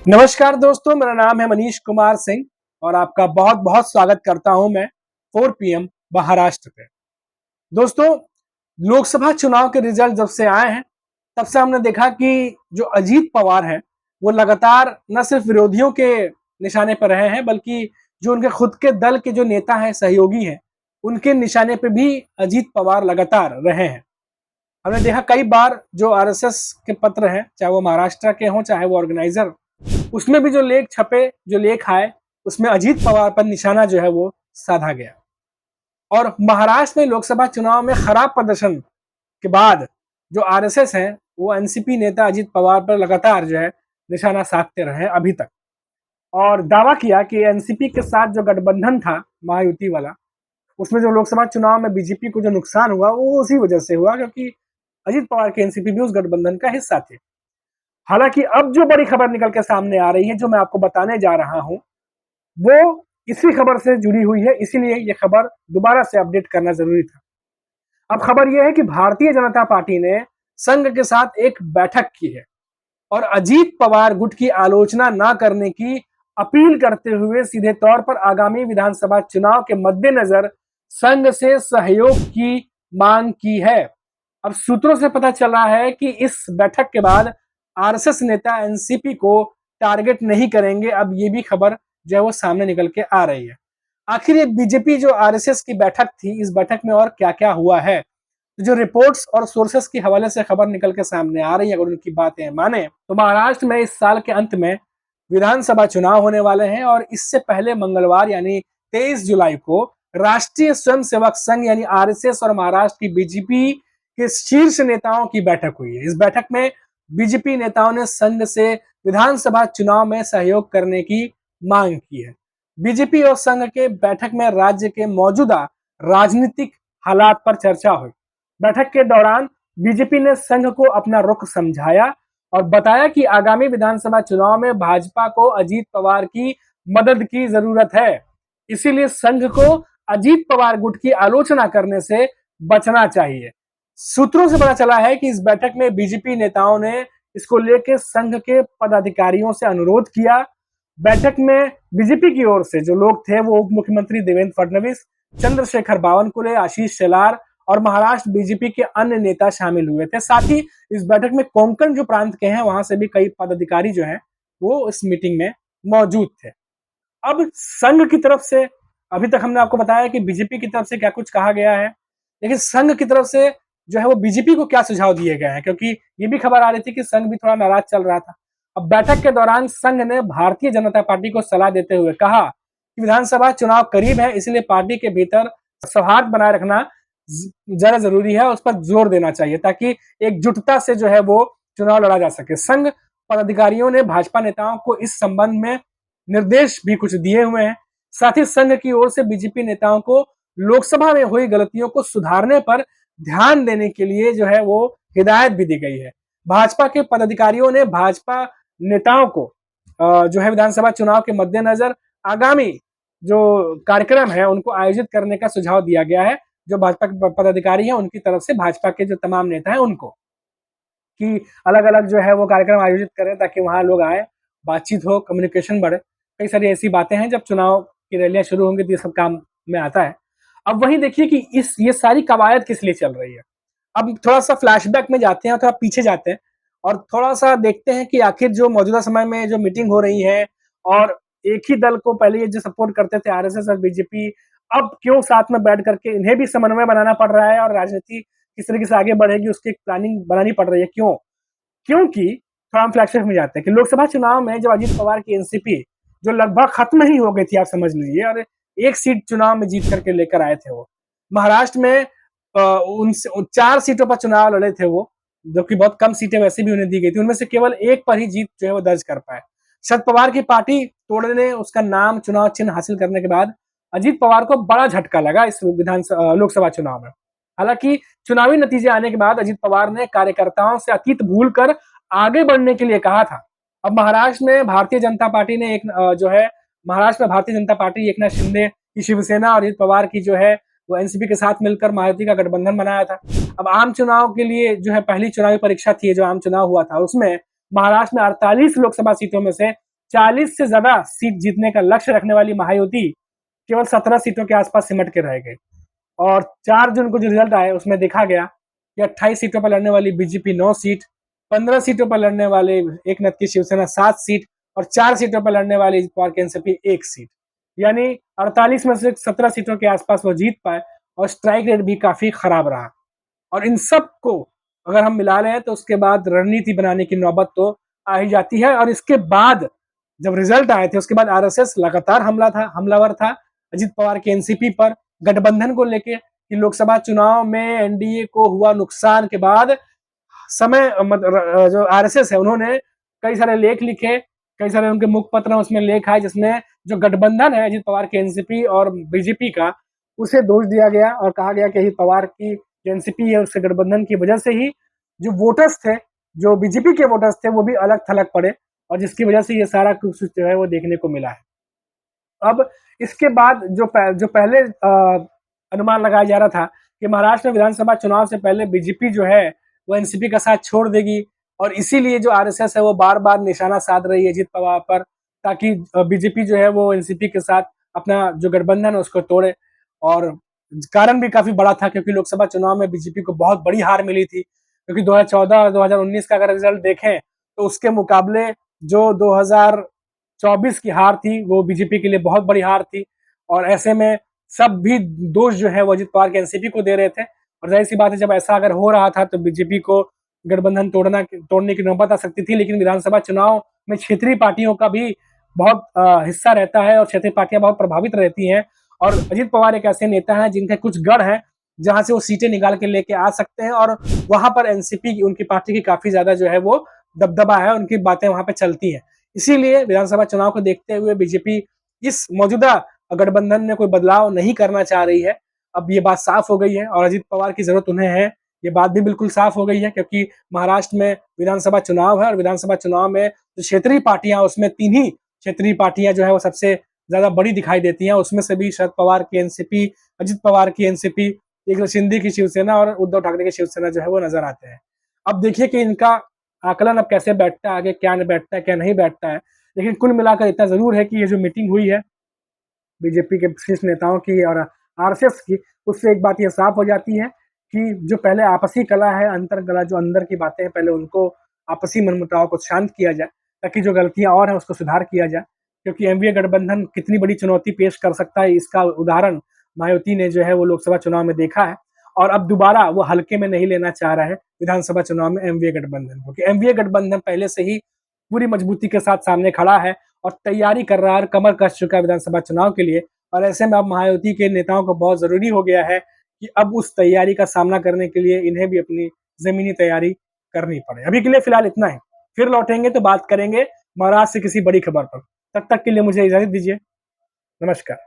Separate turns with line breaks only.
नमस्कार दोस्तों, मेरा नाम है मनीष कुमार सिंह और आपका बहुत बहुत स्वागत करता हूं मैं 4 पीएम महाराष्ट्र पे। दोस्तों, लोकसभा चुनाव के रिजल्ट जब से आए हैं तब से हमने देखा कि जो अजीत पवार है वो लगातार न सिर्फ विरोधियों के निशाने पर रहे हैं बल्कि जो उनके खुद के दल के जो नेता हैं, सहयोगी हैं, उनके निशाने पे भी अजीत पवार लगातार रहे हैं। हमने देखा कई बार जो आरएसएस के पत्र हैं, चाहे वो महाराष्ट्र के हों चाहे वो ऑर्गेनाइजर, उसमें भी जो लेख छपे, जो लेख आए, उसमें अजीत पवार पर निशाना जो है वो साधा गया। और महाराष्ट्र में लोकसभा चुनाव में खराब प्रदर्शन के बाद जो आरएसएस है वो एनसीपी नेता अजीत पवार पर लगातार जो है निशाना साधते रहे अभी तक, और दावा किया कि एनसीपी के साथ जो गठबंधन था महायुति वाला, उसमें जो लोकसभा चुनाव में बीजेपी को जो नुकसान हुआ वो उसी वजह से हुआ क्योंकि अजीत पवार के एनसीपी भी उस गठबंधन का हिस्सा थे। हालांकि अब जो बड़ी खबर निकल के सामने आ रही है, जो मैं आपको बताने जा रहा हूं, वो इसी खबर से जुड़ी हुई है, इसीलिए ये खबर दोबारा से अपडेट करना जरूरी था। अब खबर यह है कि भारतीय जनता पार्टी ने संघ के साथ एक बैठक की है और अजीत पवार गुट की आलोचना ना करने की अपील करते हुए सीधे तौर पर आगामी विधानसभा चुनाव के मद्देनजर संघ से सहयोग की मांग की है। अब सूत्रों से पता चला है कि इस बैठक के बाद आरएसएस नेता एनसीपी को टारगेट नहीं करेंगे। अब ये भी खबर जो है वो सामने निकल के आ रही है। आखिर ये बीजेपी जो आरएसएस की बैठक थी, इस बैठक में और क्या क्या हुआ है, तो जो रिपोर्ट्स और सोर्सेस के हवाले से खबर निकल के सामने आ रही है, अगर उनकी बातें माने तो महाराष्ट्र में इस साल के अंत में विधानसभा चुनाव होने वाले हैं और इससे पहले मंगलवार यानी 23 जुलाई को राष्ट्रीय स्वयंसेवक संघ यानी आरएसएस और महाराष्ट्र की बीजेपी के शीर्ष नेताओं की बैठक हुई है। इस बैठक में बीजेपी नेताओं ने संघ से विधानसभा चुनाव में सहयोग करने की मांग की है। बीजेपी और संघ के बैठक में राज्य के मौजूदा राजनीतिक हालात पर चर्चा हुई। बैठक के दौरान बीजेपी ने संघ को अपना रुख समझाया और बताया कि आगामी विधानसभा चुनाव में भाजपा को अजीत पवार की मदद की जरूरत है, इसीलिए संघ को अजीत पवार गुट की आलोचना करने से बचना चाहिए। सूत्रों से पता चला है कि इस बैठक में बीजेपी नेताओं ने इसको लेकर संघ के पदाधिकारियों से अनुरोध किया। बैठक में बीजेपी की ओर से जो लोग थे वो उप मुख्यमंत्री देवेंद्र फडणवीस, चंद्रशेखर बावनकुले, आशीष शेलार और महाराष्ट्र बीजेपी के अन्य नेता शामिल हुए थे। साथ ही इस बैठक में कोंकण जो प्रांत के हैं वहां से भी कई पदाधिकारी जो हैं वो इस मीटिंग में मौजूद थे। अब संघ की तरफ से अभी तक हमने आपको बताया कि बीजेपी की तरफ से क्या कुछ कहा गया है, लेकिन संघ की तरफ से जो है वो बीजेपी को क्या सुझाव दिए गए हैं, क्योंकि ये भी खबर आ रही थी कि संघ भी थोड़ा नाराज चल रहा था। अब बैठक के दौरान संघ ने भारतीय जनता पार्टी को सलाह देते हुए कहा कि विधानसभा चुनाव करीब है, इसलिए पार्टी के भीतर सौहार्द बनाए रखना जरा जरूरी है, उस पर जोर देना चाहिए ताकि एकजुटता से जो है वो चुनाव लड़ा जा सके। संघ पदाधिकारियों ने भाजपा नेताओं को इस संबंध में निर्देश भी कुछ दिए हुए हैं। साथ ही संघ की ओर से बीजेपी नेताओं को लोकसभा में हुई गलतियों को सुधारने पर ध्यान देने के लिए जो है वो हिदायत भी दी गई है। भाजपा के पदाधिकारियों ने भाजपा नेताओं को जो है विधानसभा चुनाव के मद्देनजर आगामी जो कार्यक्रम है उनको आयोजित करने का सुझाव दिया गया है। जो भाजपा के पदाधिकारी हैं उनकी तरफ से भाजपा के जो तमाम नेता हैं उनको कि अलग अलग जो है वो कार्यक्रम आयोजित करें ताकि वहां लोग आए, बातचीत हो, कम्युनिकेशन बढ़े। कई सारी ऐसी बातें हैं, जब चुनाव की रैलियां शुरू होंगी तो ये सब काम में आता है। अब वहीं देखिए कि ये सारी कवायद किस लिए चल रही है। अब थोड़ा सा फ्लैशबैक में जाते हैं, थोड़ा पीछे जाते हैं और थोड़ा सा देखते हैं कि आखिर जो मौजूदा समय में जो मीटिंग हो रही है और एक ही दल को पहले ये जो सपोर्ट करते थे आरएसएस और बीजेपी, अब क्यों साथ में बैठ करके इन्हें भी समन्वय बनाना पड़ रहा है और राजनीति किस तरीके से आगे बढ़ेगी उसकी प्लानिंग बनानी पड़ रही है। क्यों? क्योंकि थोड़ा हम फ्लैशबैक में जाते हैं कि लोकसभा चुनाव में जब अजीत पवार की एनसीपी जो लगभग खत्म ही हो गई थी, आप समझ लीजिए, और एक सीट चुनाव में जीत करके लेकर आए थे वो। महाराष्ट्र में उन 4 सीटों पर चुनाव लड़े थे वो, जो कि बहुत कम सीटें वैसे भी उन्हें दी गई थी, उनमें से केवल एक पर ही जीत जो है वो दर्ज कर पाए। शरद पवार की पार्टी तोड़ने, उसका नाम चुनाव चिन्ह हासिल करने के बाद अजीत पवार को बड़ा झटका लगा इस लोकसभा चुनाव में। हालांकि चुनावी नतीजे आने के बाद अजीत पवार ने कार्यकर्ताओं से अतीत भूलकर आगे बढ़ने के लिए कहा था। अब महाराष्ट्र में भारतीय जनता पार्टी ने महाराष्ट्र में भारतीय जनता पार्टी एकनाथ शिंदे की शिवसेना और अजीत पवार की जो है वो एनसीपी के साथ मिलकर महायुति का गठबंधन बनाया था। अब आम चुनाव के लिए जो है पहली चुनावी परीक्षा थी, जो आम चुनाव हुआ था, उसमें महाराष्ट्र में 48 लोकसभा सीटों में से 40 से ज्यादा सीट जीतने का लक्ष्य रखने वाली महायुति केवल 17 सीटों के आसपास सिमट के रह गए। और 4 जून को जो रिजल्ट आए उसमें देखा गया कि 28 सीटों पर लड़ने वाली बीजेपी 9 सीट, 15 सीटों पर लड़ने वाले एकनाथ की शिवसेना 7 सीट और 4 सीटों पर लड़ने वाली अजित पवार की एनसीपी 1 सीट, यानी 48 में से 17 सीटों के आसपास वो जीत पाए और स्ट्राइक रेट भी काफी खराब रहा। और इन सब को अगर हम मिला लें तो उसके बाद रणनीति बनाने की नौबत तो आ ही जाती है। और इसके बाद जब रिजल्ट आए थे उसके बाद आरएसएस लगातार हमलावर था अजित पवार के एनसीपी पर, गठबंधन को लेके कि लोकसभा चुनाव में एनडीए को हुआ नुकसान के बाद जो आरएसएस है उन्होंने कई सारे लेख लिखे, कई सारे उनके मुखपत्र उसमें लेख आए जिसमें जो गठबंधन है अजित पवार के एनसीपी और बीजेपी का, उसे दोष दिया गया और कहा गया कि अजित पवार की एनसीपी है उसके गठबंधन की वजह से ही जो वोटर्स थे, जो बीजेपी के वोटर्स थे, वो भी अलग थलग पड़े और जिसकी वजह से ये सारा कुछ जो है वो देखने को मिला है। अब इसके बाद जो पहले अनुमान लगाया जा रहा था कि महाराष्ट्र में विधानसभा चुनाव से पहले बीजेपी जो है वो एनसीपी का साथ छोड़ देगी और इसीलिए जो आरएसएस है वो बार बार निशाना साध रही है अजित पवार पर, ताकि बीजेपी जो है वो एनसीपी के साथ अपना जो गठबंधन है उसको तोड़े। और कारण भी काफी बड़ा था क्योंकि लोकसभा चुनाव में बीजेपी को बहुत बड़ी हार मिली थी, क्योंकि 2014 और 2019 का अगर रिजल्ट देखें तो उसके मुकाबले जो 2024 की हार थी वो बीजेपी के लिए बहुत बड़ी हार थी। और ऐसे में सब भी दोष जो है वो अजित पवार के एनसीपी को दे रहे थे और जाहिर सी बात है जब ऐसा अगर हो रहा था तो बीजेपी को गठबंधन तोड़ने की नौबत आ सकती थी। लेकिन विधानसभा चुनाव में क्षेत्रीय पार्टियों का भी बहुत हिस्सा रहता है और क्षेत्रीय पार्टियां बहुत प्रभावित रहती हैं और अजित पवार एक ऐसे नेता हैं जिनके कुछ गढ़ हैं जहां से वो सीटें निकाल के लेके आ सकते हैं और वहां पर एनसीपी की, उनकी पार्टी की काफी ज्यादा जो है वो दबदबा है, उनकी बातें वहां पे चलती हैं। इसीलिए विधानसभा चुनाव को देखते हुए बीजेपी इस मौजूदा गठबंधन में कोई बदलाव नहीं करना चाह रही है। अब ये बात साफ हो गई है और अजित पवार की जरूरत उन्हें है, ये बात भी बिल्कुल साफ हो गई है क्योंकि महाराष्ट्र में विधानसभा चुनाव है और विधानसभा चुनाव में जो क्षेत्रीय पार्टियां उसमें 3 ही क्षेत्रीय पार्टियां जो है वो सबसे ज्यादा बड़ी दिखाई देती हैं। उसमें से भी शरद पवार की एनसीपी, अजित पवार की एनसीपी, एक शिंदे की शिवसेना और उद्धव ठाकरे की शिवसेना जो है वो नजर आते हैं। अब देखिए कि इनका आकलन अब कैसे बैठता है, आगे क्या बैठता है क्या नहीं बैठता है। लेकिन कुल मिलाकर इतना जरूर है कि ये जो मीटिंग हुई है बीजेपी के शीर्ष नेताओं की और आरएसएस की, उससे एक बात यह साफ हो जाती है कि जो पहले आपसी कला है, अंतर कला, जो अंदर की बातें हैं, पहले उनको आपसी मनमुटाव को शांत किया जाए ताकि जो गलतियां और हैं उसको सुधार किया जाए। क्योंकि एनडीए गठबंधन कितनी बड़ी चुनौती पेश कर सकता है इसका उदाहरण मायावती ने जो है वो लोकसभा चुनाव में देखा है और अब दोबारा वो हल्के में नहीं लेना चाह रहा है विधानसभा चुनाव में एनडीए गठबंधन, क्योंकि एनडीए गठबंधन पहले से ही पूरी मजबूती के साथ सामने खड़ा है और तैयारी कर रहा है, कमर कस चुका है विधानसभा चुनाव के लिए। और ऐसे में अब महायुति के नेताओं को बहुत जरूरी हो गया है कि अब उस तैयारी का सामना करने के लिए इन्हें भी अपनी जमीनी तैयारी करनी पड़े। अभी के लिए फिलहाल इतना ही, फिर लौटेंगे तो बात करेंगे महाराष्ट्र से किसी बड़ी खबर पर। तब तक के लिए मुझे इजाजत दीजिए, नमस्कार।